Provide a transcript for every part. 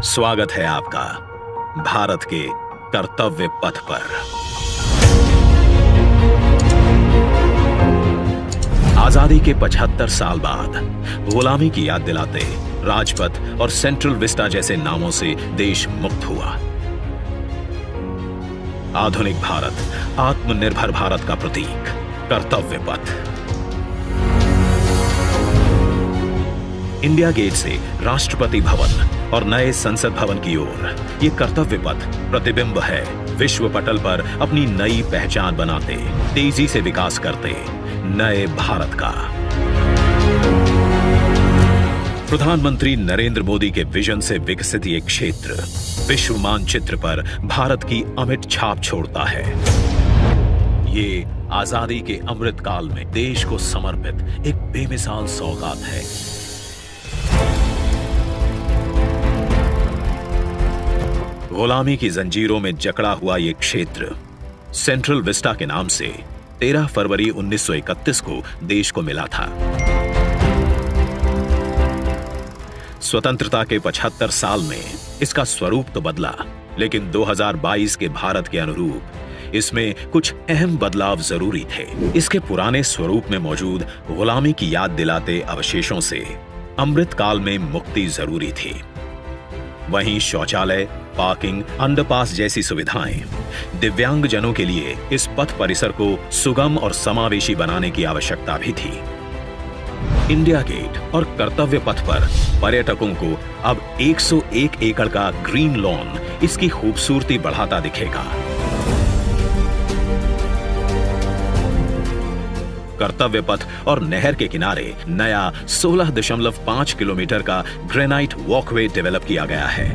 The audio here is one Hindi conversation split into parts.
स्वागत है आपका भारत के कर्तव्य पथ पर। आजादी के 75 साल बाद गुलामी की याद दिलाते राजपथ और सेंट्रल विस्टा जैसे नामों से देश मुक्त हुआ। आधुनिक भारत, आत्मनिर्भर भारत का प्रतीक कर्तव्य पथ। इंडिया गेट से राष्ट्रपति भवन और नए संसद भवन की ओर ये कर्तव्य पथ प्रतिबिंब है विश्व पटल पर अपनी नई पहचान बनाते, तेजी से विकास करते नए भारत का। प्रधानमंत्री नरेंद्र मोदी के विजन से विकसित ये क्षेत्र विश्व मानचित्र पर भारत की अमिट छाप छोड़ता है। ये आजादी के अमृत काल में देश को समर्पित एक बेमिसाल सौगात है। गुलामी की जंजीरों में जकड़ा हुआ यह क्षेत्र सेंट्रल विस्टा के नाम से 13 फरवरी 1931 को देश को मिला था। स्वतंत्रता के 75 साल में इसका स्वरूप तो बदला, लेकिन 2022 के भारत के अनुरूप इसमें कुछ अहम बदलाव जरूरी थे। इसके पुराने स्वरूप में मौजूद गुलामी की याद दिलाते अवशेषों से अमृत काल में मुक्ति जरूरी थी। वहीं शौचालय, पार्किंग, अंडरपास जैसी सुविधाएं दिव्यांगजनों के लिए इस पथ परिसर को सुगम और समावेशी बनाने की आवश्यकता भी थी। इंडिया गेट और कर्तव्य पथ पर पर्यटकों को अब 101 एकड़ का ग्रीन लॉन इसकी खूबसूरती बढ़ाता दिखेगा। कर्तव्य पथ और नहर के किनारे नया 16.5 किलोमीटर का ग्रेनाइट वॉकवे डेवलप किया गया है।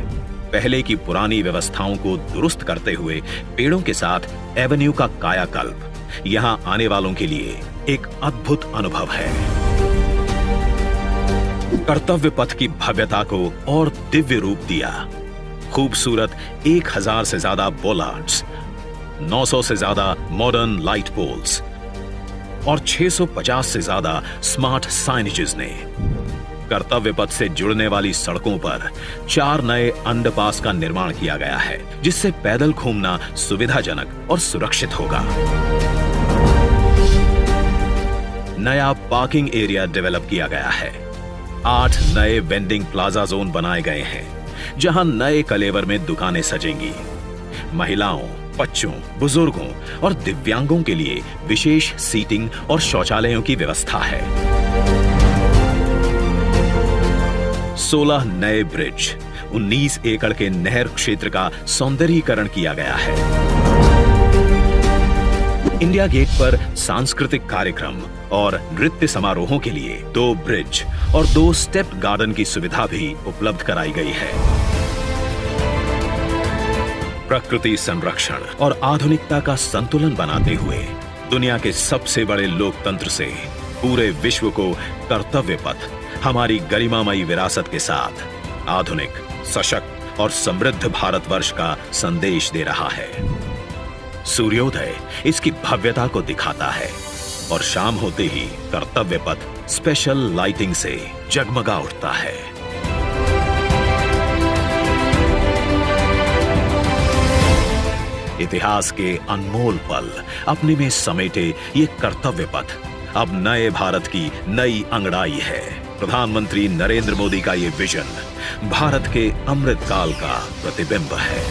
पहले की पुरानी व्यवस्थाओं को दुरुस्त करते हुए पेड़ों के साथ एवेन्यू का कायाकल्प यहां आने वालों के लिए एक अद्भुत अनुभव है। कर्तव्य पथ की भव्यता को और दिव्य रूप दिया। खूबसूरत 1000 से ज्यादा बोलार्ड्स, 900 से ज्यादा मॉडर्न लाइट पोल्स और 650 से ज्यादा स्मार्ट साइनेजेस ने कर्तव्य पथ से जुड़ने वाली सड़कों पर 4 नए अंडरपास का निर्माण किया गया है, जिससे पैदल घूमना सुविधाजनक और सुरक्षित होगा। नया पार्किंग एरिया डेवलप किया गया है। 8 नए वेंडिंग प्लाजा जोन बनाए गए हैं, जहां नए कलेवर में दुकानें सजेंगी। महिलाओं, बच्चों, बुजुर्गों और दिव्यांगों के लिए विशेष सीटिंग और शौचालयों की व्यवस्था है। 16 नए ब्रिज, 19 एकड़ के नहर क्षेत्र का सौंदर्यीकरण किया गया है। इंडिया गेट पर सांस्कृतिक कार्यक्रम और नृत्य समारोहों के लिए 2 ब्रिज और 2 स्टेप गार्डन की सुविधा भी उपलब्ध कराई गई है। प्रकृति संरक्षण और आधुनिकता का संतुलन बनाते हुए दुनिया के सबसे बड़े लोकतंत्र से पूरे विश्व को कर्तव्य पथ हमारी गरिमामयी विरासत के साथ आधुनिक, सशक्त और समृद्ध भारतवर्ष का संदेश दे रहा है। सूर्योदय इसकी भव्यता को दिखाता है और शाम होते ही कर्तव्य पथ स्पेशल लाइटिंग से जगमगा उठता है। इतिहास के अनमोल पल अपने में समेटे ये कर्तव्य पथ अब नए भारत की नई अंगड़ाई है। प्रधानमंत्री नरेंद्र मोदी का ये विजन भारत के अमृत काल का प्रतिबिंब है।